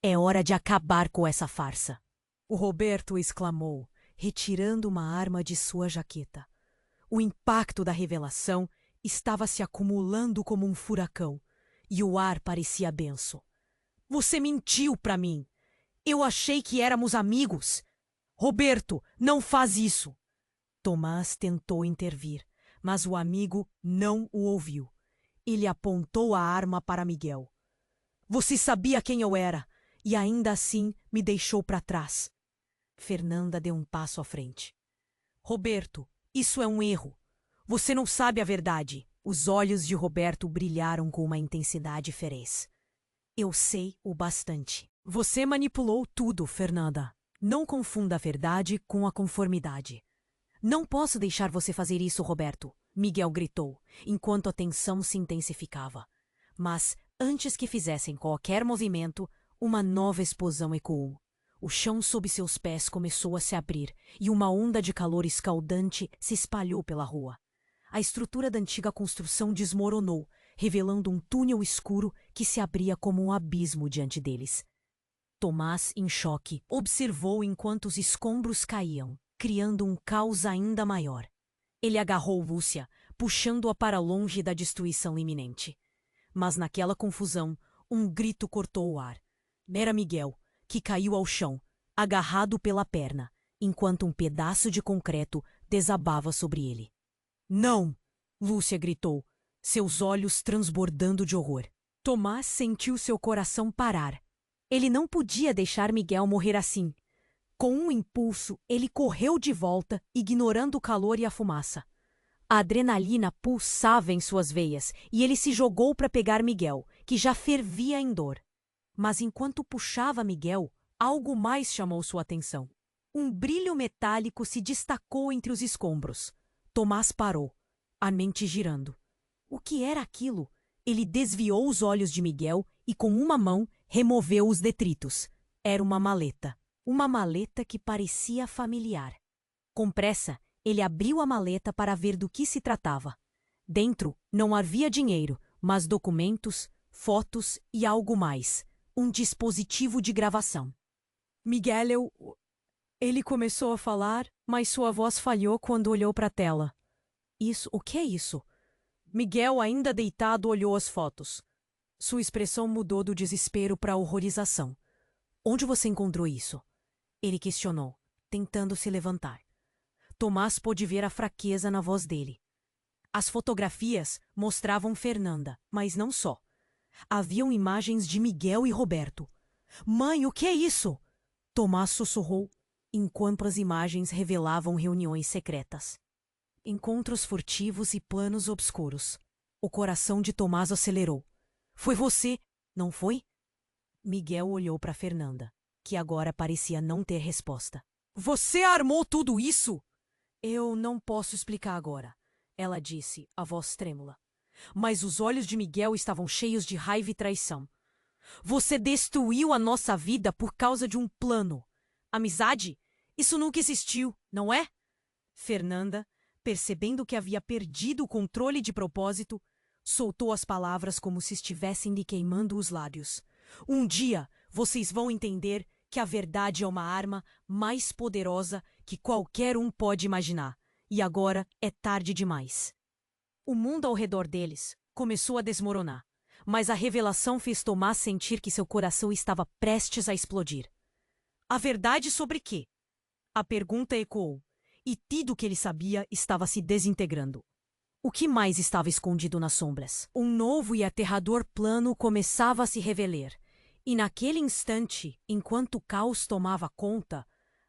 É hora de acabar com essa farsa. O Roberto exclamou, retirando uma arma de sua jaqueta. O impacto da revelação estava se acumulando como um furacão, e o ar parecia denso. Você mentiu para mim! Eu achei que éramos amigos! Roberto, não faz isso! Tomás tentou intervir, mas o amigo não o ouviu. Ele apontou a arma para Miguel. Você sabia quem eu era, e ainda assim me deixou para trás. Fernanda deu um passo à frente. Roberto, isso é um erro. Você não sabe a verdade. Os olhos de Roberto brilharam com uma intensidade feroz. Eu sei o bastante. Você manipulou tudo, Fernanda. Não confunda a verdade com a conformidade. Não posso deixar você fazer isso, Roberto, Miguel gritou, enquanto a tensão se intensificava. Mas, antes que fizessem qualquer movimento, uma nova explosão ecoou. O chão sob seus pés começou a se abrir e uma onda de calor escaldante se espalhou pela rua. A estrutura da antiga construção desmoronou, revelando um túnel escuro que se abria como um abismo diante deles. Tomás, em choque, observou enquanto os escombros caíam, criando um caos ainda maior. Ele agarrou Lúcia, puxando-a para longe da destruição iminente. Mas naquela confusão, um grito cortou o ar. Era Miguel, que caiu ao chão, agarrado pela perna, enquanto um pedaço de concreto desabava sobre ele. Não! Lúcia gritou, seus olhos transbordando de horror. Tomás sentiu seu coração parar. Ele não podia deixar Miguel morrer assim. Com um impulso, ele correu de volta, ignorando o calor e a fumaça. A adrenalina pulsava em suas veias e ele se jogou para pegar Miguel, que já fervia em dor. Mas enquanto puxava Miguel, algo mais chamou sua atenção. Um brilho metálico se destacou entre os escombros. Tomás parou, a mente girando. O que era aquilo? Ele desviou os olhos de Miguel e com uma mão removeu os detritos. Era uma maleta. Uma maleta que parecia familiar. Com pressa, ele abriu a maleta para ver do que se tratava. Dentro não havia dinheiro, mas documentos, fotos e algo mais. Um dispositivo de gravação. Miguel, Ele começou a falar, mas sua voz falhou quando olhou para a tela. O que é isso? Miguel, ainda deitado, olhou as fotos. Sua expressão mudou do desespero para a horrorização. Onde você encontrou isso? Ele questionou, tentando se levantar. Tomás pôde ver a fraqueza na voz dele. As fotografias mostravam Fernanda, mas não só. Haviam imagens de Miguel e Roberto. Mãe, o que é isso? Tomás sussurrou, enquanto as imagens revelavam reuniões secretas. Encontros furtivos e planos obscuros. O coração de Tomás acelerou. Foi você, não foi? Miguel olhou para Fernanda, que agora parecia não ter resposta. Você armou tudo isso? Eu não posso explicar agora, ela disse, a voz trêmula. Mas os olhos de Miguel estavam cheios de raiva e traição. Você destruiu a nossa vida por causa de um plano. Amizade? Isso nunca existiu, não é? Fernanda, percebendo que havia perdido o controle de propósito, soltou as palavras como se estivessem lhe queimando os lábios. Um dia vocês vão entender que a verdade é uma arma mais poderosa que qualquer um pode imaginar. E agora é tarde demais. O mundo ao redor deles começou a desmoronar, mas a revelação fez Tomás sentir que seu coração estava prestes a explodir. A verdade sobre quê? A pergunta ecoou, e tudo o que ele sabia estava se desintegrando. O que mais estava escondido nas sombras? Um novo e aterrador plano começava a se revelar, e naquele instante, enquanto o caos tomava conta,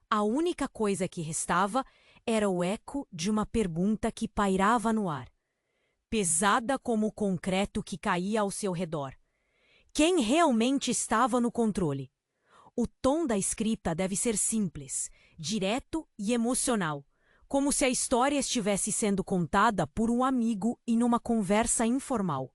a única coisa que restava era o eco de uma pergunta que pairava no ar, pesada como o concreto que caía ao seu redor. Quem realmente estava no controle? O tom da escrita deve ser simples, direto e emocional, como se a história estivesse sendo contada por um amigo em uma conversa informal.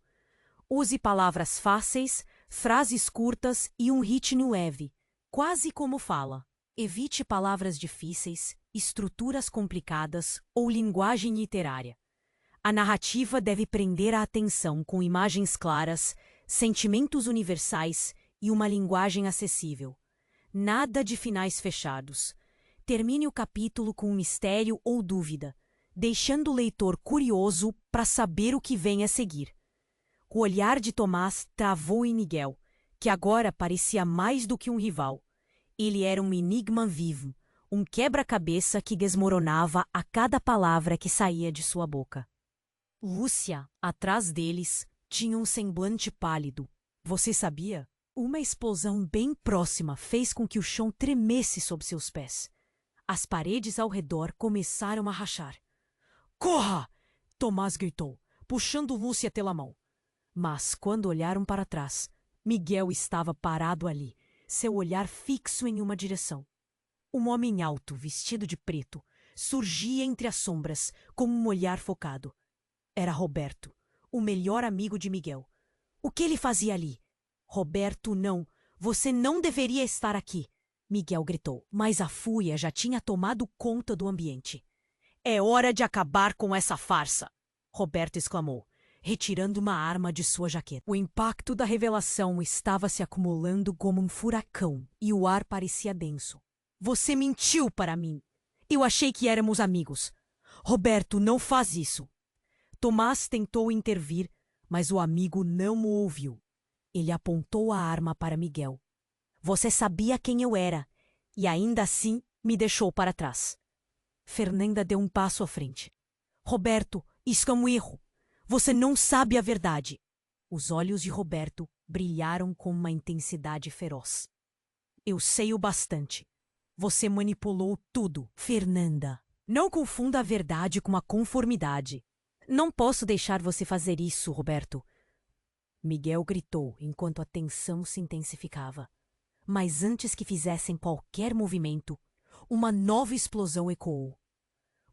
Use palavras fáceis, frases curtas e um ritmo leve, quase como fala. Evite palavras difíceis, estruturas complicadas ou linguagem literária. A narrativa deve prender a atenção com imagens claras, sentimentos universais e uma linguagem acessível. Nada de finais fechados. Termine o capítulo com um mistério ou dúvida, deixando o leitor curioso para saber o que vem a seguir. O olhar de Tomás travou em Miguel, que agora parecia mais do que um rival. Ele era um enigma vivo, um quebra-cabeça que desmoronava a cada palavra que saía de sua boca. Lúcia, atrás deles, tinha um semblante pálido. Você sabia? Uma explosão bem próxima fez com que o chão tremesse sob seus pés. As paredes ao redor começaram a rachar. Corra! Tomás gritou, puxando Lúcia pela mão. Mas, quando olharam para trás, Miguel estava parado ali, seu olhar fixo em uma direção. Um homem alto, vestido de preto, surgia entre as sombras, com um olhar focado. Era Roberto, o melhor amigo de Miguel. O que ele fazia ali? Roberto, não. Você não deveria estar aqui, Miguel gritou, mas a fúria já tinha tomado conta do ambiente. É hora de acabar com essa farsa, Roberto exclamou, retirando uma arma de sua jaqueta. O impacto da revelação estava se acumulando como um furacão e o ar parecia denso. Você mentiu para mim. Eu achei que éramos amigos. Roberto, não faz isso. Tomás tentou intervir, mas o amigo não o ouviu. Ele apontou a arma para Miguel. Você sabia quem eu era, e ainda assim me deixou para trás. Fernanda deu um passo à frente. Roberto, isso é um erro. Você não sabe a verdade. Os olhos de Roberto brilharam com uma intensidade feroz. Eu sei o bastante. Você manipulou tudo, Fernanda. Não confunda a verdade com a conformidade. Não posso deixar você fazer isso, Roberto. Miguel gritou enquanto a tensão se intensificava. Mas antes que fizessem qualquer movimento, uma nova explosão ecoou.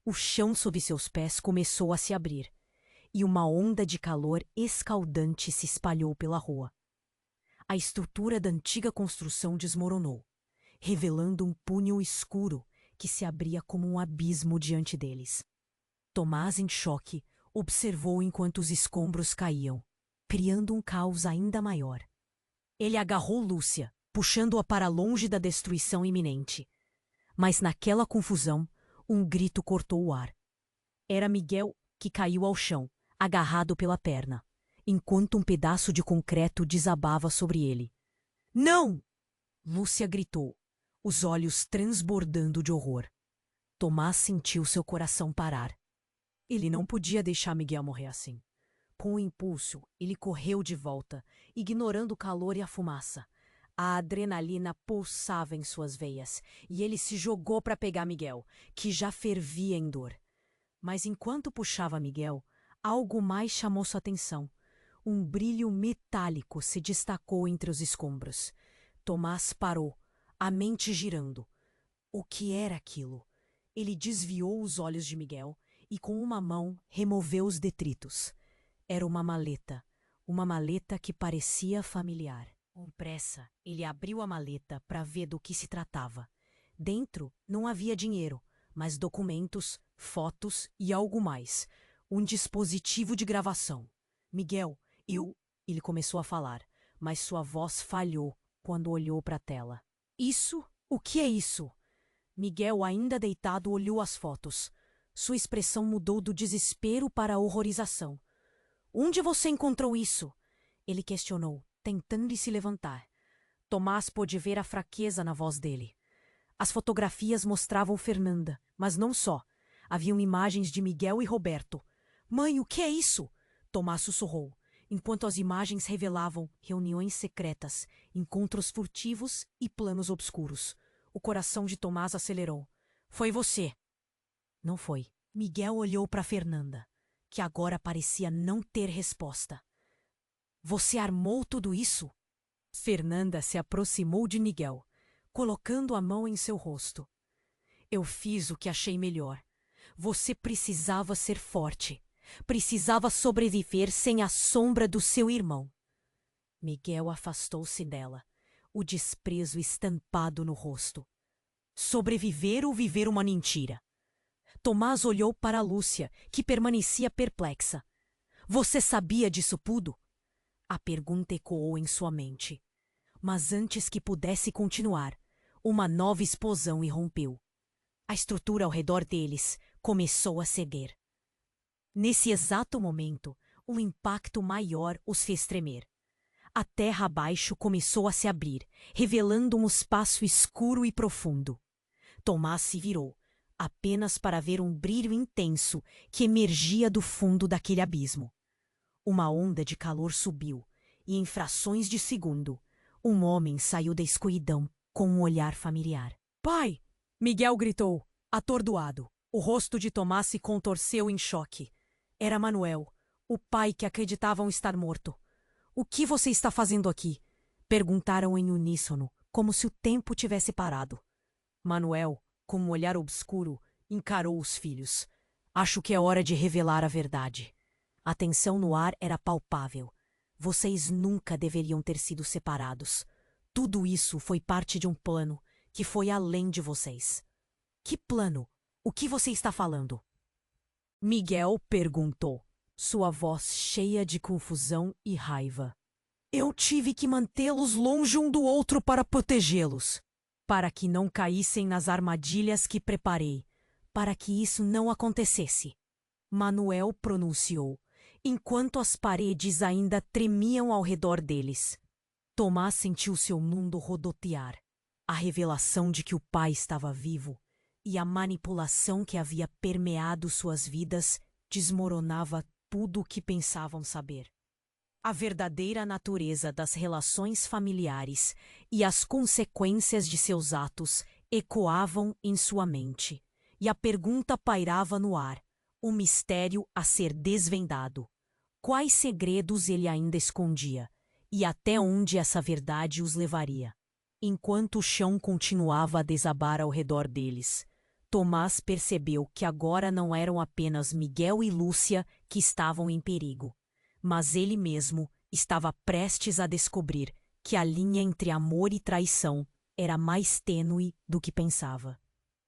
O chão sob seus pés começou a se abrir, e uma onda de calor escaldante se espalhou pela rua. A estrutura da antiga construção desmoronou, revelando um punhal escuro que se abria como um abismo diante deles. Tomás, em choque, observou enquanto os escombros caíam, criando um caos ainda maior. Ele agarrou Lúcia, puxando-a para longe da destruição iminente. Mas naquela confusão, um grito cortou o ar. Era Miguel que caiu ao chão, agarrado pela perna, enquanto um pedaço de concreto desabava sobre ele. Não! Lúcia gritou, os olhos transbordando de horror. Tomás sentiu seu coração parar. Ele não podia deixar Miguel morrer assim. Com um impulso, ele correu de volta, ignorando o calor e a fumaça. A adrenalina pulsava em suas veias, e ele se jogou para pegar Miguel, que já fervia em dor. Mas enquanto puxava Miguel, algo mais chamou sua atenção. Um brilho metálico se destacou entre os escombros. Tomás parou, a mente girando. O que era aquilo? Ele desviou os olhos de Miguel e com uma mão removeu os detritos. Era uma maleta que parecia familiar. Com pressa, ele abriu a maleta para ver do que se tratava. Dentro não havia dinheiro, mas documentos, fotos e algo mais. Um dispositivo de gravação. Miguel, Ele começou a falar, mas sua voz falhou quando olhou para a tela. Isso? O que é isso? Miguel, ainda deitado, olhou as fotos. Sua expressão mudou do desespero para a horrorização. Onde você encontrou isso? Ele questionou, tentando se levantar. Tomás pôde ver a fraqueza na voz dele. As fotografias mostravam Fernanda, mas não só. Haviam imagens de Miguel e Roberto. Mãe, o que é isso? Tomás sussurrou, enquanto as imagens revelavam reuniões secretas, encontros furtivos e planos obscuros. O coração de Tomás acelerou. Foi você. Não foi. Miguel olhou para Fernanda, que agora parecia não ter resposta. Você armou tudo isso? Fernanda se aproximou de Miguel, colocando a mão em seu rosto. Eu fiz o que achei melhor. Você precisava ser forte. Precisava sobreviver sem a sombra do seu irmão. Miguel afastou-se dela, o desprezo estampado no rosto. Sobreviver ou viver uma mentira? Tomás olhou para Lúcia, que permanecia perplexa. Você sabia disso tudo? A pergunta ecoou em sua mente. Mas antes que pudesse continuar, uma nova explosão irrompeu. A estrutura ao redor deles começou a ceder. Nesse exato momento, um impacto maior os fez tremer. A terra abaixo começou a se abrir, revelando um espaço escuro e profundo. Tomás se virou, apenas para ver um brilho intenso que emergia do fundo daquele abismo. Uma onda de calor subiu, e em frações de segundo, um homem saiu da escuridão com um olhar familiar. Pai! Miguel gritou, atordoado. O rosto de Tomás se contorceu em choque. Era Manuel, o pai que acreditavam estar morto. O que você está fazendo aqui? Perguntaram em uníssono, como se o tempo tivesse parado. Manuel, com um olhar obscuro, encarou os filhos. Acho que é hora de revelar a verdade. A tensão no ar era palpável. Vocês nunca deveriam ter sido separados. Tudo isso foi parte de um plano que foi além de vocês. Que plano? O que você está falando? Miguel perguntou, sua voz cheia de confusão e raiva. Eu tive que mantê-los longe um do outro para protegê-los, para que não caíssem nas armadilhas que preparei, para que isso não acontecesse. Manuel pronunciou, enquanto as paredes ainda tremiam ao redor deles. Tomás sentiu seu mundo rodotear. A revelação de que o pai estava vivo e a manipulação que havia permeado suas vidas desmoronava tudo o que pensavam saber. A verdadeira natureza das relações familiares e as consequências de seus atos ecoavam em sua mente, e a pergunta pairava no ar, um mistério a ser desvendado. quais segredos ele ainda escondia e até onde essa verdade os levaria. Enquanto o chão continuava a desabar ao redor deles, Tomás percebeu que agora não eram apenas Miguel e Lúcia que estavam em perigo, mas ele mesmo estava prestes a descobrir que a linha entre amor e traição era mais tênue do que pensava.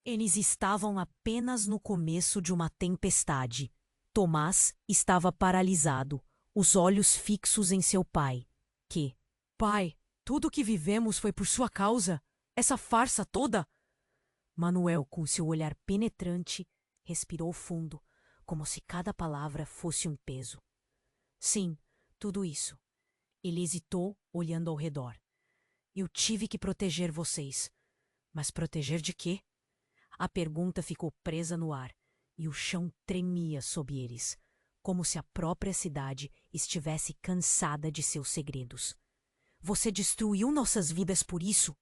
Eles estavam apenas no começo de uma tempestade. Tomás estava paralisado, os olhos fixos em seu pai, que... Pai, tudo o que vivemos foi por sua causa? Essa farsa toda? Manuel, com seu olhar penetrante, respirou fundo, como se cada palavra fosse um peso. Sim, tudo isso. Ele hesitou, olhando ao redor. Eu tive que proteger vocês. Mas proteger de quê? A pergunta ficou presa no ar, e o chão tremia sob eles, como se a própria cidade estivesse cansada de seus segredos. Você destruiu nossas vidas por isso?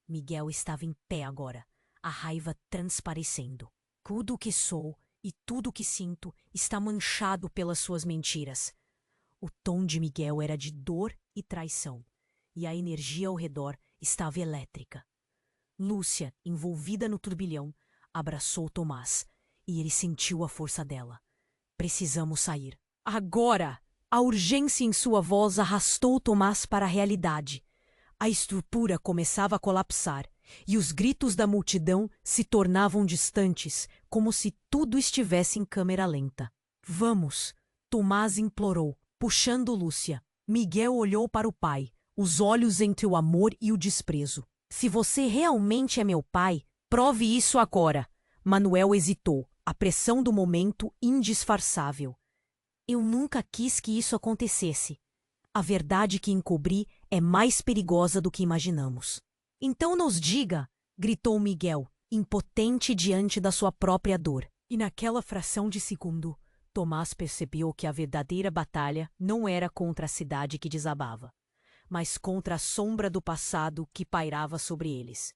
Miguel estava em pé agora, a raiva transparecendo. Tudo o que sou e tudo o que sinto está manchado pelas suas mentiras. O tom de Miguel era de dor e traição, e a energia ao redor estava elétrica. Lúcia, envolvida no turbilhão, abraçou Tomás, e ele sentiu a força dela. Precisamos sair. Agora! A urgência em sua voz arrastou Tomás para a realidade. A estrutura começava a colapsar, e os gritos da multidão se tornavam distantes, como se tudo estivesse em câmera lenta. Vamos! Tomás implorou, puxando Lúcia. Miguel olhou para o pai, os olhos entre o amor e o desprezo. Se você realmente é meu pai, prove isso agora. Manuel hesitou, a pressão do momento indisfarçável. Eu nunca quis que isso acontecesse. A verdade que encobri é mais perigosa do que imaginamos. Então nos diga, gritou Miguel, impotente diante da sua própria dor. E naquela fração de segundo, Tomás percebeu que a verdadeira batalha não era contra a cidade que desabava, mas contra a sombra do passado que pairava sobre eles.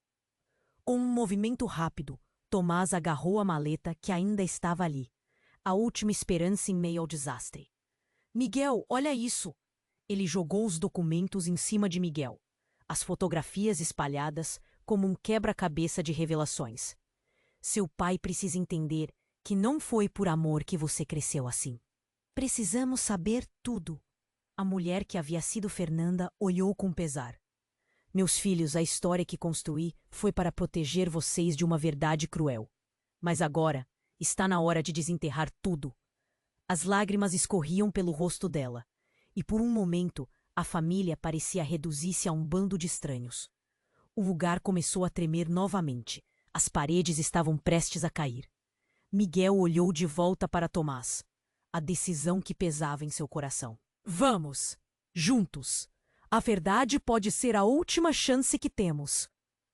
Com um movimento rápido, Tomás agarrou a maleta que ainda estava ali, a última esperança em meio ao desastre. Miguel, olha isso! Ele jogou os documentos em cima de Miguel, as fotografias espalhadas como um quebra-cabeça de revelações. Seu pai precisa entender que não foi por amor que você cresceu assim. Precisamos saber tudo. A mulher que havia sido Fernanda olhou com pesar. Meus filhos, a história que construí foi para proteger vocês de uma verdade cruel. Mas agora está na hora de desenterrar tudo. As lágrimas escorriam pelo rosto dela, e por um momento a família parecia reduzir-se a um bando de estranhos. O lugar começou a tremer novamente. As paredes estavam prestes a cair. Miguel olhou de volta para Tomás, a decisão que pesava em seu coração. Vamos! Juntos! A verdade pode ser a última chance que temos.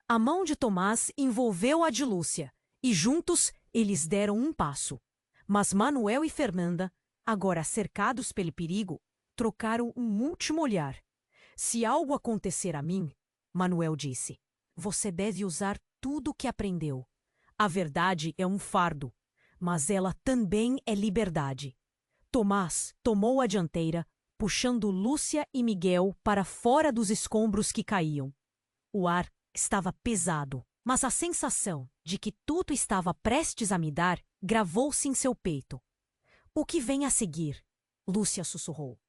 A mão de Tomás envolveu a de Lúcia, e juntos eles deram um passo. Mas Manuel e Fernanda, agora cercados pelo perigo, trocaram um último olhar. Se algo acontecer a mim, Manuel disse, você deve usar tudo o que aprendeu. A verdade é um fardo, mas ela também é liberdade. Tomás tomou a dianteira, puxando Lúcia e Miguel para fora dos escombros que caíam. O ar estava pesado, mas a sensação de que tudo estava prestes a mudar gravou-se em seu peito. O que vem a seguir? Lúcia sussurrou.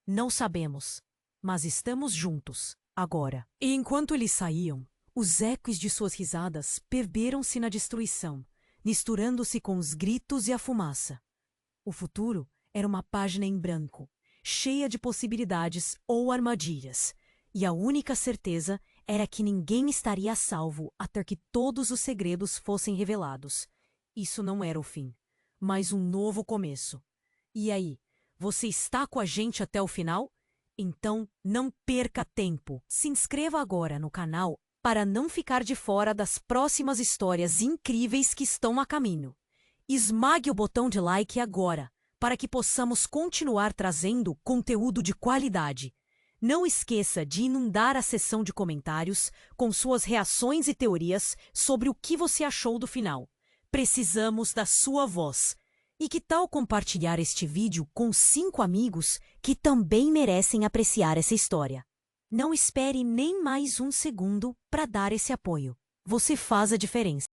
Não sabemos, mas estamos juntos, agora. E enquanto eles saíam, os ecos de suas risadas perderam-se na destruição, misturando-se com os gritos e a fumaça. O futuro era uma página em branco, cheia de possibilidades ou armadilhas, e a única certeza era que ninguém estaria a salvo até que todos os segredos fossem revelados. Isso não era o fim, mas um novo começo. E aí, você está com a gente até o final? Então não perca tempo. Se inscreva agora no canal para não ficar de fora das próximas histórias incríveis que estão a caminho. Esmague o botão de like agora, para que possamos continuar trazendo conteúdo de qualidade. Não esqueça de inundar a seção de comentários com suas reações e teorias sobre o que você achou do final. Precisamos da sua voz. E que tal compartilhar este vídeo com 5 amigos que também merecem apreciar essa história? Não espere nem mais um segundo para dar esse apoio. Você faz a diferença.